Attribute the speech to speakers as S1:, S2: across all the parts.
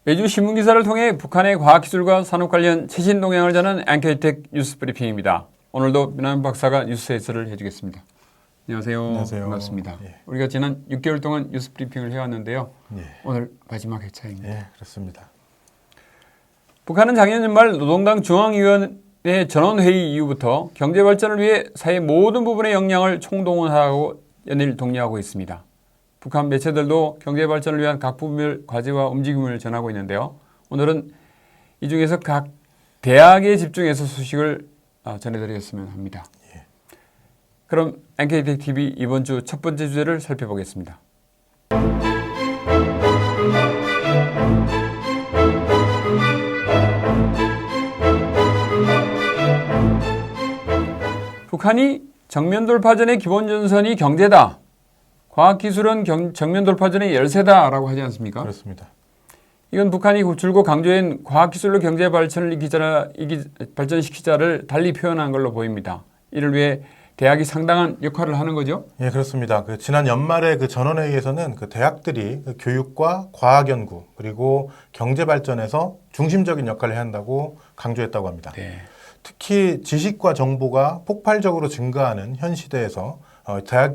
S1: 매주 신문기사를 통해 북한의 과학기술과 산업 관련 최신 동향을 전하는 NK텍 뉴스 브리핑입니다. 오늘도 민한 박사가 뉴스 해설을 해주겠습니다. 안녕하세요.
S2: 안녕하세요.
S1: 반갑습니다.
S2: 예.
S1: 우리가 지난 6개월 동안 뉴스 브리핑을 해왔는데요.
S2: 예.
S1: 오늘 마지막 회차입니다.
S2: 예, 그렇습니다.
S1: 북한은 작년 연말 노동당 중앙위원회 전원회의 이후부터 경제발전을 위해 사회 모든 부분의 역량을 총동원하고 연일 독려하고 있습니다. 북한 매체들도 경제발전을 위한 각 부문별 과제와 움직임을 전하고 있는데요. 오늘은 이 중에서 각 대학에 집중해서 소식을 전해드리겠으면 합니다.
S2: 예.
S1: 그럼 NK텍 TV 이번 주 첫 번째 주제를 살펴보겠습니다. 북한이 정면 돌파전의 기본 전선이 경제다. 과학기술은 정면 돌파전의 열쇠다라고 하지 않습니까?
S2: 그렇습니다.
S1: 이건 북한이 줄곧 강조한 과학기술로 경제 발전을 발전시키자를 달리 표현한 걸로 보입니다. 이를 위해 대학이 상당한 역할을 하는 거죠?
S2: 예, 그렇습니다. 지난 연말에 전원회의에서는 대학들이 교육과 과학연구 그리고 경제 발전에서 중심적인 역할을 해야 한다고 강조했다고 합니다.
S1: 네.
S2: 특히 지식과 정보가 폭발적으로 증가하는 현 시대에서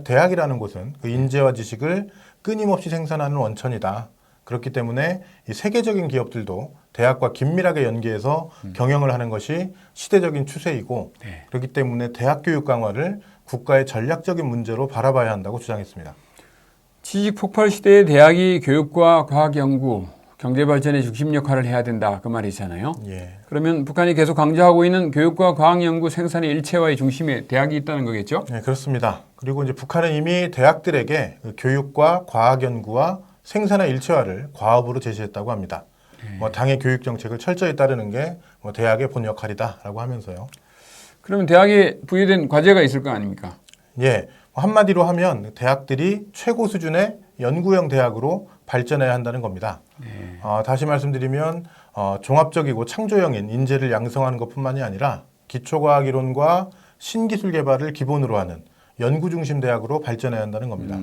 S2: 대학이라는 곳은 인재와 지식을 끊임없이 생산하는 원천이다. 그렇기 때문에 이 세계적인 기업들도 대학과 긴밀하게 연계해서 경영을 하는 것이 시대적인 추세이고
S1: 네.
S2: 그렇기 때문에 대학 교육 강화를 국가의 전략적인 문제로 바라봐야 한다고 주장했습니다.
S1: 지식 폭발 시대의 대학이 교육과 과학 연구, 경제 발전의 중심 역할을 해야 된다 그 말이잖아요.
S2: 예.
S1: 그러면 북한이 계속 강조하고 있는 교육과 과학 연구 생산의 일체화의 중심에 대학이 있다는 거겠죠?
S2: 네, 그렇습니다. 그리고 이제 북한은 이미 대학들에게 교육과 과학 연구와 생산의 일체화를 과업으로 제시했다고 합니다. 당의 교육 정책을 철저히 따르는 게 대학의 본 역할이다라고 하면서요.
S1: 그러면 대학에 부여된 과제가 있을 거 아닙니까?
S2: 예, 한마디로 하면 대학들이 최고 수준의 연구형 대학으로 발전해야 한다는 겁니다.
S1: 네.
S2: 다시 말씀드리면 종합적이고 창조형인 인재를 양성하는 것뿐만이 아니라 기초과학 이론과 신기술 개발을 기본으로 하는 연구 중심 대학으로 발전해야 한다는 겁니다.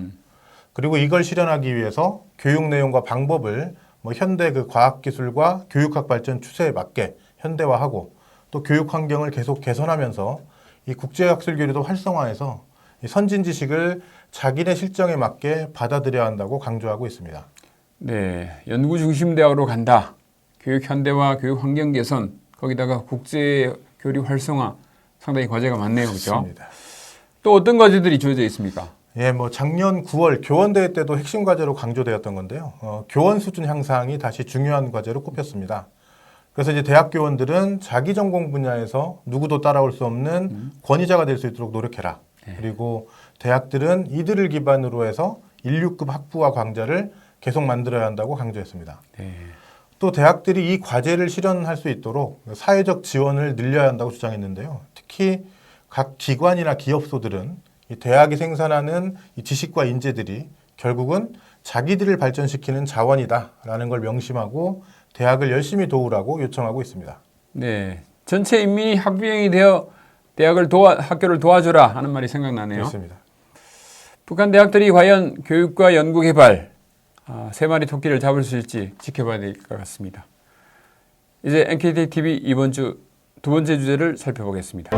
S2: 그리고 이걸 실현하기 위해서 교육 내용과 방법을 현대 과학기술과 교육학 발전 추세에 맞게 현대화하고 또 교육 환경을 계속 개선하면서 이 국제학술 교류도 활성화해서 이 선진 지식을 자기네 실정에 맞게 받아들여야 한다고 강조하고 있습니다.
S1: 네, 연구 중심 대학으로 간다. 교육 현대화, 교육 환경 개선, 거기다가 국제 교류 활성화 상당히 과제가 많네요, 그렇죠?
S2: 그렇습니다.
S1: 또 어떤 과제들이 주어져 있습니까?
S2: 예, 작년 9월 교원대회 때도 핵심 과제로 강조되었던 건데요. 교원 수준 향상이 다시 중요한 과제로 꼽혔습니다. 그래서 이제 대학 교원들은 자기 전공 분야에서 누구도 따라올 수 없는 권위자가 될 수 있도록 노력해라.
S1: 네.
S2: 그리고 대학들은 이들을 기반으로 해서 인류급 학부와 강자를 계속 만들어야 한다고 강조했습니다.
S1: 네.
S2: 또 대학들이 이 과제를 실현할 수 있도록 사회적 지원을 늘려야 한다고 주장했는데요. 특히 각 기관이나 기업소들은 이 대학이 생산하는 이 지식과 인재들이 결국은 자기들을 발전시키는 자원이다라는 걸 명심하고 대학을 열심히 도우라고 요청하고 있습니다.
S1: 네, 전체 인민이 학부형이 되어 학교를 도와주라 하는 말이 생각나네요.
S2: 그렇습니다.
S1: 북한 대학들이 과연 교육과 연구 개발 세 마리 토끼를 잡을 수 있을지 지켜봐야 될 것 같습니다. 이제 NKT TV 이번 주 두 번째 주제를 살펴보겠습니다.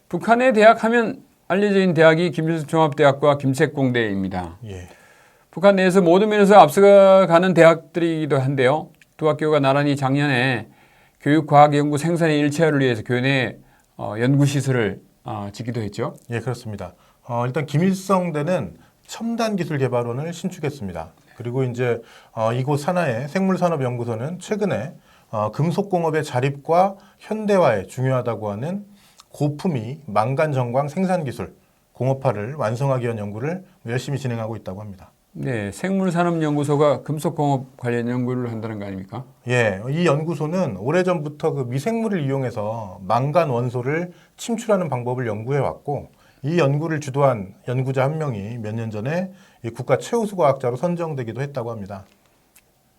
S1: 북한의 대학 하면 알려져 있는 대학이 김일성 종합대학과 김책공대입니다.
S2: 예.
S1: 북한 내에서 모든 면에서 앞서가는 대학들이기도 한데요. 두 학교가 나란히 작년에 교육, 과학, 연구, 생산의 일체화를 위해서 교내 연구시설을 짓기도 했죠.
S2: 예, 그렇습니다. 일단 김일성대는 첨단기술개발원을 신축했습니다. 그리고 이제 이곳 산하의 생물산업연구소는 최근에 금속공업의 자립과 현대화에 중요하다고 하는 고품위 망간 정광 생산기술 공업화를 완성하기 위한 연구를 열심히 진행하고 있다고 합니다.
S1: 네, 생물산업연구소가 금속공업 관련 연구를 한다는 거 아닙니까?
S2: 예, 이 연구소는 오래전부터 미생물을 이용해서 망간 원소를 침출하는 방법을 연구해 왔고 이 연구를 주도한 연구자 한 명이 몇 년 전에 이 국가 최우수 과학자로 선정되기도 했다고 합니다.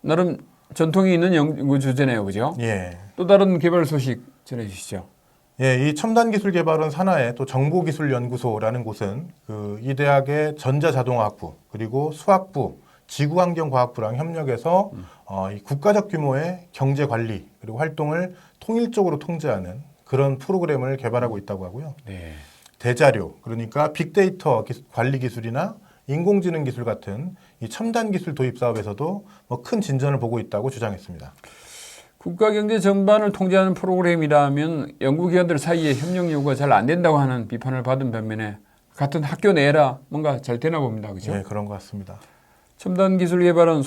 S1: 나름 전통이 있는 연구 주제네요, 그죠?
S2: 예.
S1: 또 다른 개발 소식 전해주시죠.
S2: 예, 이 첨단기술개발원 산하의 또 정보기술연구소라는 곳은 이 대학의 전자자동화학부 그리고 수학부, 지구환경과학부랑 협력해서 이 국가적 규모의 경제관리 그리고 활동을 통일적으로 통제하는 그런 프로그램을 개발하고 있다고 하고요.
S1: 네.
S2: 대자료, 그러니까 빅데이터 관리 기술이나 인공지능 기술 같은 이 첨단 기술 도입 사업에서도 뭐 큰 진전을 보고 있다고 주장했습니다.
S1: 국가 경제 전반을 통제하는 프로그램이라면 연구기관들 사이에 협력 요구가 잘 안 된다고 하는 비판을 받은 반면에 같은 학교 내라 뭔가 잘 되나 봅니다. 그렇죠?
S2: 예, 그런 것 같습니다.
S1: 첨단 기술 개발은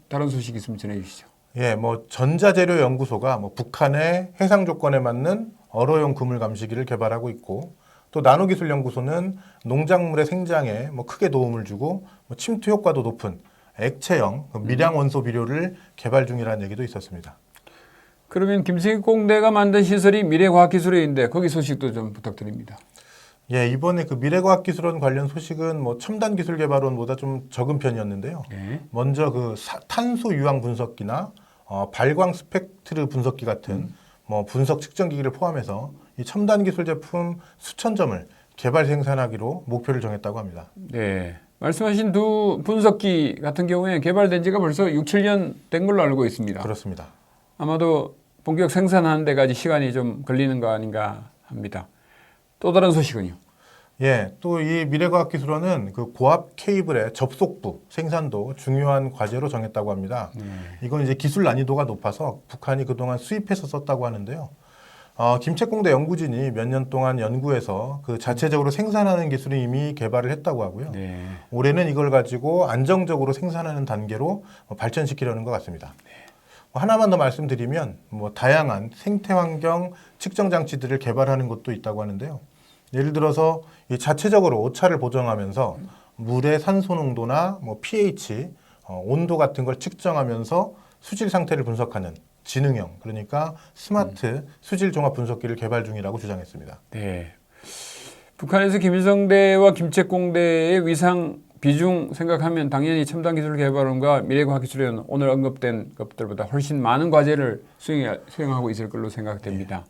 S1: 다른 소식 있으면 전해 주시죠.
S2: 예, 뭐 전자재료 연구소가 뭐 북한의 해상 조건에 맞는 얼어용 그물 감시기를 개발하고 있고 또 나노기술 연구소는 농작물의 생장에 뭐 크게 도움을 주고 뭐 침투 효과도 높은 액체형 밀양 원소 비료를 개발 중이라는 얘기도 있었습니다.
S1: 그러면 김치공대가 만든 시설이 미래과학기술회인데 거기 소식도 좀 부탁드립니다.
S2: 예, 이번에 그 미래과학기술원 관련 소식은 뭐 첨단기술개발원보다 좀 적은 편이었는데요.
S1: 네.
S2: 먼저 탄소 유황 분석기나 발광 스펙트르 분석기 같은 뭐 분석 측정기기를 포함해서 이 첨단 기술 제품 수천 점을 개발 생산하기로 목표를 정했다고 합니다.
S1: 네. 말씀하신 두 분석기 같은 경우에 개발된 지가 벌써 6, 7년 된 걸로 알고 있습니다.
S2: 그렇습니다.
S1: 아마도 본격 생산하는 데까지 시간이 좀 걸리는 거 아닌가 합니다. 또 다른 소식은요?
S2: 예, 또 이 미래과학기술원은 그 고압 케이블의 접속부 생산도 중요한 과제로 정했다고 합니다. 이건 이제 기술 난이도가 높아서 북한이 그동안 수입해서 썼다고 하는데요. 김책공대 연구진이 몇 년 동안 연구해서 그 자체적으로 생산하는 기술을 이미 개발을 했다고 하고요.
S1: 네.
S2: 올해는 이걸 가지고 안정적으로 생산하는 단계로 발전시키려는 것 같습니다. 하나만 더 말씀드리면 뭐 다양한 생태환경 측정 장치들을 개발하는 것도 있다고 하는데요. 예를 들어서 이 자체적으로 오차를 보정하면서 물의 산소 농도나 뭐 pH, 온도 같은 걸 측정하면서 수질 상태를 분석하는 지능형, 그러니까 스마트 수질 종합 분석기를 개발 중이라고 주장했습니다.
S1: 네. 북한에서 김일성대와 김책공대의 위상 비중 생각하면 당연히 첨단기술개발원과 미래과학기술원 오늘 언급된 것들보다 훨씬 많은 과제를 수행하고 있을 걸로 생각됩니다.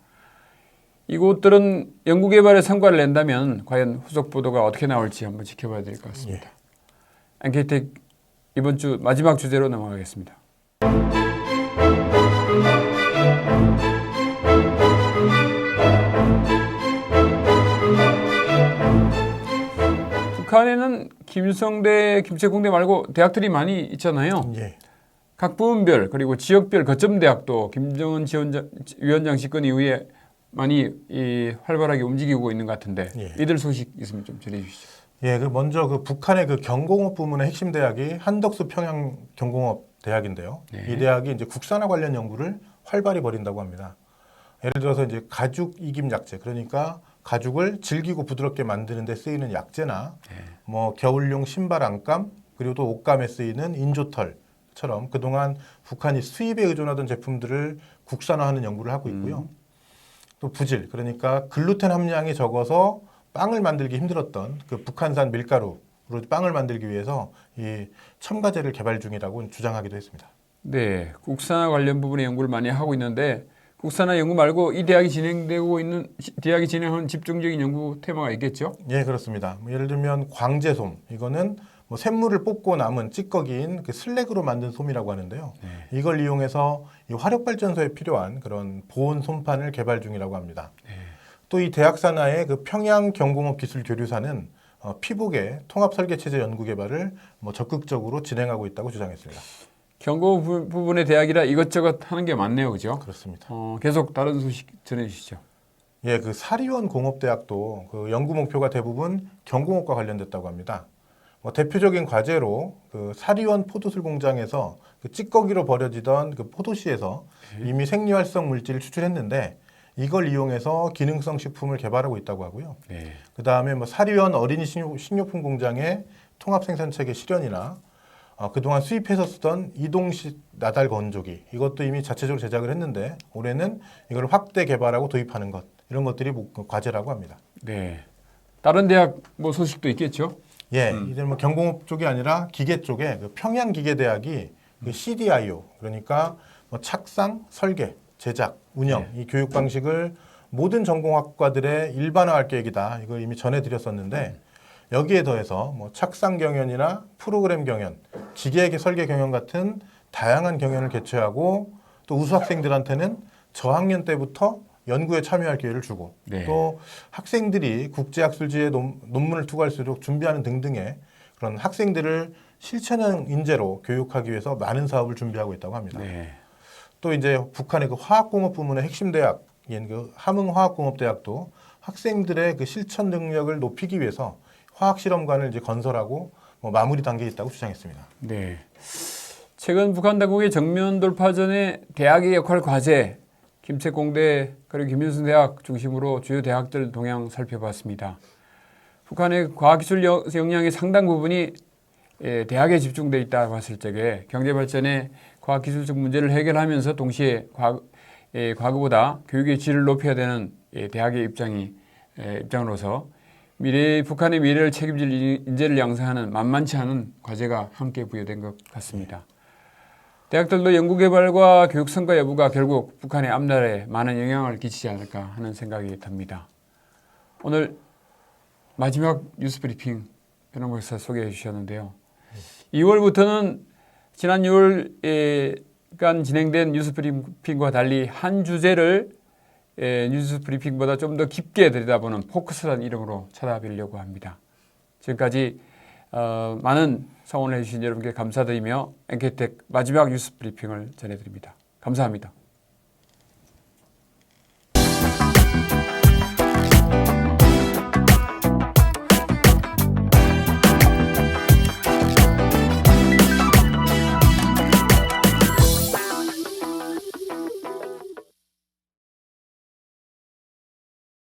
S1: 이곳들은 연구개발에 성과를 낸다면 과연 후속 보도가 어떻게 나올지 한번 지켜봐야 될 것 같습니다. NK텍 이번 주 마지막 주제로 넘어가겠습니다. 북한에는 김일성대, 김책공대 말고 대학들이 많이 있잖아요.
S2: 예.
S1: 각 부문별 그리고 지역별 거점 대학도 김정은 위원장 집권 이후에 많이 활발하게 움직이고 있는 것 같은데
S2: 예.
S1: 이들 소식 있으면 좀 전해주시죠.
S2: 예, 먼저 북한의 경공업 부문의 핵심 대학이 한덕수 평양 경공업 대학인데요.
S1: 네.
S2: 이 대학이 이제 국산화 관련 연구를 활발히 벌인다고 합니다. 예를 들어서 이제 가죽 이김 약재, 그러니까 가죽을 질기고 부드럽게 만드는 데 쓰이는 약재나 뭐 겨울용 신발 안감, 그리고 또 옷감에 쓰이는 인조털처럼 그동안 북한이 수입에 의존하던 제품들을 국산화하는 연구를 하고 있고요. 또 부질, 그러니까 글루텐 함량이 적어서 빵을 만들기 힘들었던 북한산 밀가루로 빵을 만들기 위해서 이 첨가제를 개발 중이라고 주장하기도 했습니다.
S1: 네, 국산화 관련 부분의 연구를 많이 하고 있는데 국산화 연구 말고 이 대학이 진행하는 집중적인 연구 테마가 있겠죠?
S2: 예, 그렇습니다. 예를 들면 광제솜, 이거는 뭐 샘물을 뽑고 남은 찌꺼기인 슬랙으로 만든 솜이라고 하는데요. 이걸 이용해서 이 화력발전소에 필요한 그런 보온 솜판을 개발 중이라고 합니다. 또 이 대학 산하의 평양 경공업기술교류사는 피복의 통합 설계체제 연구 개발을 뭐 적극적으로 진행하고 있다고 주장했습니다.
S1: 경고 부분의 대학이라 이것저것 하는 게 많네요, 그죠?
S2: 그렇습니다.
S1: 계속 다른 소식 전해주시죠.
S2: 예, 사리원 공업대학도 연구 목표가 대부분 경공업과 관련됐다고 합니다. 뭐 대표적인 과제로 사리원 포도술 공장에서 찌꺼기로 버려지던 포도씨에서 이미 생리활성 물질을 추출했는데 이걸 이용해서 기능성 식품을 개발하고 있다고 하고요.
S1: 네.
S2: 그 다음에 뭐 사리원 어린이 식료품 공장의 통합 생산체계 실현이나 그동안 수입해서 쓰던 이동식 나달 건조기 이것도 이미 자체적으로 제작을 했는데 올해는 이걸 확대 개발하고 도입하는 것 이런 것들이 과제라고 합니다.
S1: 네. 다른 대학 뭐 소식도 있겠죠?
S2: 예, 이제 뭐 경공업 쪽이 아니라 기계 쪽에 평양기계대학이 CDIO 그러니까 뭐 착상, 설계, 제작, 운영 이 교육 방식을 모든 전공학과들의 일반화할 계획이다. 이걸 이미 전해드렸었는데 여기에 더해서 뭐 착상 경연이나 프로그램 경연, 기계 설계 경연 같은 다양한 경연을 개최하고 또 우수 학생들한테는 저학년 때부터 연구에 참여할 기회를 주고
S1: 네.
S2: 또 학생들이 국제학술지에 논문을 투고할수록 준비하는 등등의 그런 학생들을 실천형 인재로 교육하기 위해서 많은 사업을 준비하고 있다고 합니다.
S1: 네.
S2: 또 이제 북한의 그 화학공업 부문의 핵심 대학, 그 함흥화학공업대학도 학생들의 그 실천 능력을 높이기 위해서 화학실험관을 이제 건설하고 마무리 단계에 있다고 주장했습니다.
S1: 네. 최근 북한 당국의 정면 돌파 전에 대학의 역할 과제, 김책공대 그리고 김일성 대학 중심으로 주요 대학들 동향 살펴봤습니다. 북한의 과학기술 역량의 상당 부분이 대학에 집중돼 있다고 했을 적에 경제발전의 과학기술적 문제를 해결하면서 동시에 과거보다 교육의 질을 높여야 되는 대학의 입장으로서 북한의 미래를 책임질 인재를 양성하는 만만치 않은 과제가 함께 부여된 것 같습니다. 대학들도 연구개발과 교육 성과 여부가 결국 북한의 앞날에 많은 영향을 끼치지 않을까 하는 생각이 듭니다. 오늘 마지막 뉴스 브리핑 변호 박사 소개해 주셨는데요. 2월부터는 지난 6월간 진행된 뉴스 브리핑과 달리 한 주제를 뉴스 브리핑보다 좀 더 깊게 들여다보는 포커스라는 이름으로 찾아뵈려고 합니다. 지금까지 많은 성원을 해주신 여러분께 감사드리며 엔케이텍 마지막 뉴스 브리핑을 전해드립니다. 감사합니다.